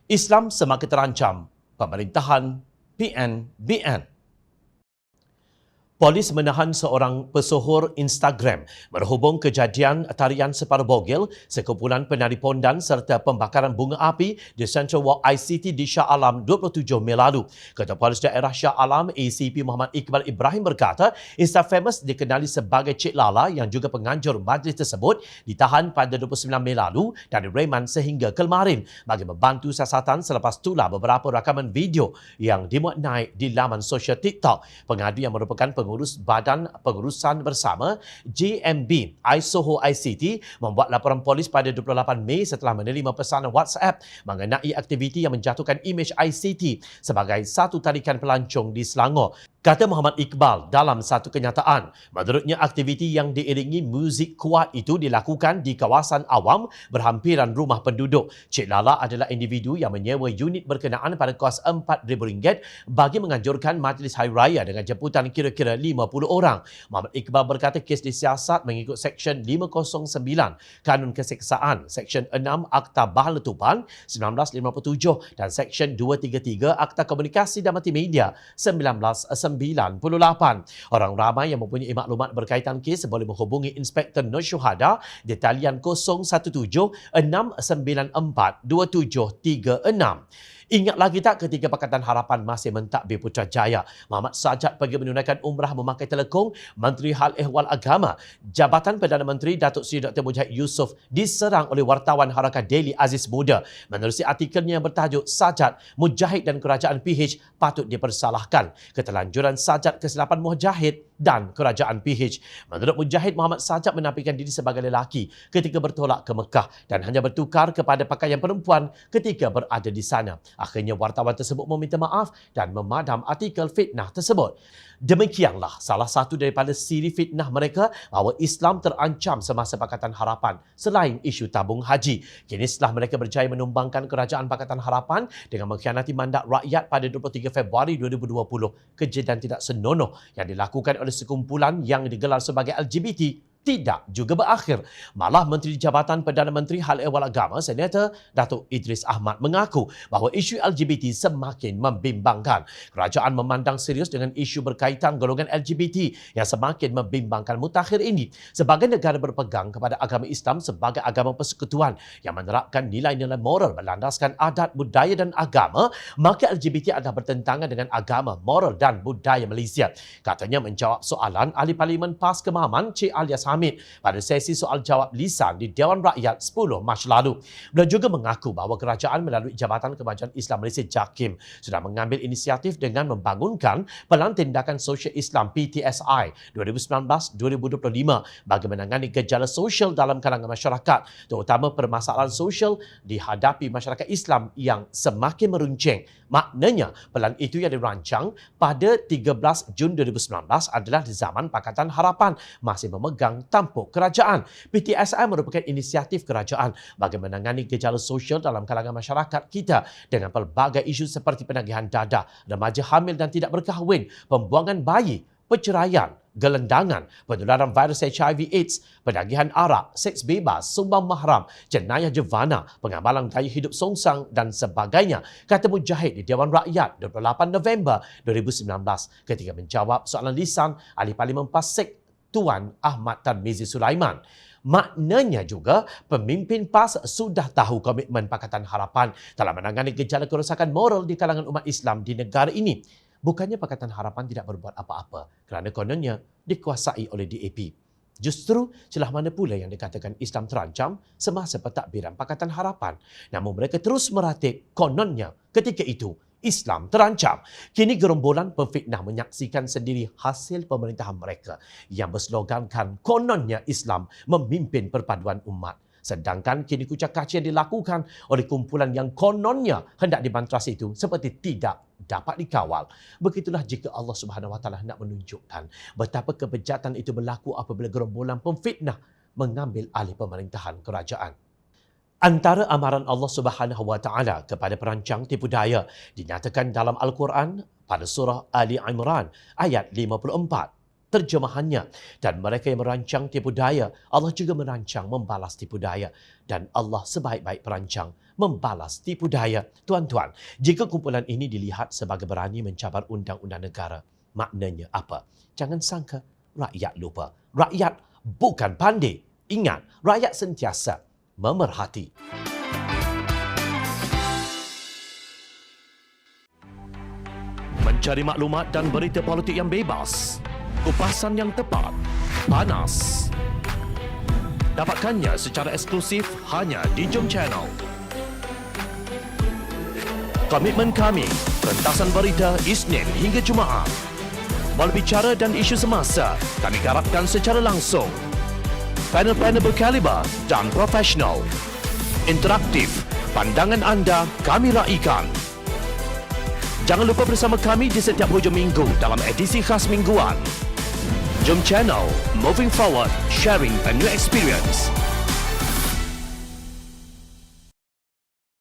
Islam semakin terancam, pemerintahan PNBN. Polis menahan seorang pesohor Instagram berhubung kejadian tarian separuh bogel sekumpulan penari pondan serta pembakaran bunga api di Central Walk ICT di Shah Alam 27 Mei lalu. Ketua Polis Daerah Shah Alam ACP Muhammad Iqbal Ibrahim berkata, Instafamous dikenali sebagai Cik Lala yang juga penganjur majlis tersebut ditahan pada 29 Mei lalu dan direman sehingga kemarin bagi membantu siasatan selepas itulah beberapa rakaman video yang dimuat naik di laman sosial TikTok. Pengadu yang merupakan pengurus Badan Pengurusan Bersama JMB Isoho ICT membuat laporan polis pada 28 Mei setelah menerima pesanan WhatsApp mengenai aktiviti yang menjatuhkan imej ICT sebagai satu tarikan pelancong di Selangor. Kata Muhammad Iqbal dalam satu kenyataan, menurutnya aktiviti yang diiringi muzik kuat itu dilakukan di kawasan awam berhampiran rumah penduduk. Cik Lala adalah individu yang menyewa unit berkenaan pada kos RM4,000 bagi menganjurkan majlis hari raya dengan jemputan kira-kira 50 orang. Muhammad Iqbal berkata kes disiasat mengikut Seksyen 509 Kanun Keseksaan, Seksyen 6 Akta Bahan Letupan 1957 dan Seksyen 233 Akta Komunikasi dan Multimedia 1998. Orang ramai yang mempunyai maklumat berkaitan kes boleh menghubungi Inspektor Nur Syuhada di talian 017 694 2736. Ingat lagi tak ketika Pakatan Harapan masih mentadbir Putrajaya, Muhammad Sajat pergi menunaikan umrah memakai telekong, Menteri Hal Ehwal Agama, Jabatan Perdana Menteri Datuk Seri Dr. Mujahid Yusof diserang oleh wartawan Harakat Daily Aziz Muda. Menerusi artikelnya yang bertajuk Sajat, Mujahid dan Kerajaan PH patut dipersalahkan. Ketelanjuran Sajat, kesilapan Mujahid dan Kerajaan PH. Menurut Mujahid, Muhammad Sajat menampilkan diri sebagai lelaki ketika bertolak ke Mekah dan hanya bertukar kepada pakaian perempuan ketika berada di sana. Akhirnya wartawan tersebut meminta maaf dan memadam artikel fitnah tersebut. Demikianlah salah satu daripada siri fitnah mereka bahawa Islam terancam semasa Pakatan Harapan selain isu tabung haji. Kini setelah mereka berjaya menumbangkan kerajaan Pakatan Harapan dengan mengkhianati mandat rakyat pada 23 Februari 2020, kejadian tidak senonoh yang dilakukan oleh sekumpulan yang digelar sebagai LGBT tidak juga berakhir. Malah Menteri Jabatan Perdana Menteri Hal Ehwal Agama, Senator Datuk Idris Ahmad mengaku bahawa isu LGBT semakin membimbangkan. Kerajaan memandang serius dengan isu berkaitan golongan LGBT yang semakin membimbangkan mutakhir ini. Sebagai negara berpegang kepada agama Islam sebagai agama persekutuan yang menerapkan nilai-nilai moral berlandaskan adat, budaya dan agama, maka LGBT adalah bertentangan dengan agama, moral dan budaya Malaysia. Katanya menjawab soalan Ahli Parlimen PAS Kemahaman Cik Alias Hamid pada sesi soal jawab lisan di Dewan Rakyat 10 Mac lalu. Beliau juga mengaku bahawa kerajaan melalui Jabatan Kemajuan Islam Malaysia JAKIM sudah mengambil inisiatif dengan membangunkan Pelan Tindakan Sosial Islam PTSI 2019-2025 bagi menangani gejala sosial dalam kalangan masyarakat, terutama permasalahan sosial dihadapi masyarakat Islam yang semakin meruncing. Maknanya, pelan itu yang dirancang pada 13 Jun 2019 adalah di zaman Pakatan Harapan masih memegang tampuk kerajaan. PTSI merupakan inisiatif kerajaan bagi menangani gejala sosial dalam kalangan masyarakat kita dengan pelbagai isu seperti penagihan dadah, remaja hamil dan tidak berkahwin, pembuangan bayi, perceraian, gelendangan, penularan virus HIV/AIDS, penagihan arak, seks bebas, sumbang mahram, jenayah jevana, pengambalan gaya hidup songsang dan sebagainya, kata Mujahid di Dewan Rakyat 28 November 2019 ketika menjawab soalan lisan Ahli Parlimen Pasik Tuan Ahmad Tarmizi Sulaiman. Maknanya juga pemimpin PAS sudah tahu komitmen Pakatan Harapan dalam menangani gejala kerosakan moral di kalangan umat Islam di negara ini. Bukannya Pakatan Harapan tidak berbuat apa-apa kerana kononnya dikuasai oleh DAP. Justru celah mana pula yang dikatakan Islam terancam semasa pentadbiran Pakatan Harapan. Namun mereka terus meratip kononnya ketika itu Islam terancam. Kini gerombolan pemfitnah menyaksikan sendiri hasil pemerintahan mereka yang berslogankan kononnya Islam memimpin perpaduan umat. Sedangkan kini kucak-kacir dilakukan oleh kumpulan yang kononnya hendak dibanteras itu seperti tidak dapat dikawal. Begitulah jika Allah Subhanahu Wa Taala hendak menunjukkan betapa kebejatan itu berlaku apabila gerombolan pemfitnah mengambil alih pemerintahan kerajaan. Antara amaran Allah Subhanahu Wa Taala kepada perancang tipu daya dinyatakan dalam Al-Quran pada surah Ali Imran ayat 54. terjemahannya. Dan mereka yang merancang tipu daya, Allah juga merancang membalas tipu daya. Dan Allah sebaik-baik perancang membalas tipu daya. Tuan-tuan, jika kumpulan ini dilihat sebagai berani mencabar undang-undang negara, maknanya apa? Jangan sangka rakyat lupa. Rakyat bukan pandai. Ingat, rakyat sentiasa memerhati. Mencari maklumat dan berita politik yang bebas, kupasan yang tepat, panas. Dapatkannya secara eksklusif hanya di Jom Channel. Komitmen kami, rentasan berita Isnin hingga Jumaat. Berbicara dan isu semasa, kami garapkan secara langsung. Panel-panel berkaliber dan profesional. Interaktif, pandangan anda kami raikan. Jangan lupa bersama kami di setiap hujung minggu dalam edisi khas mingguan. Jom Channel, moving forward, sharing a new experience.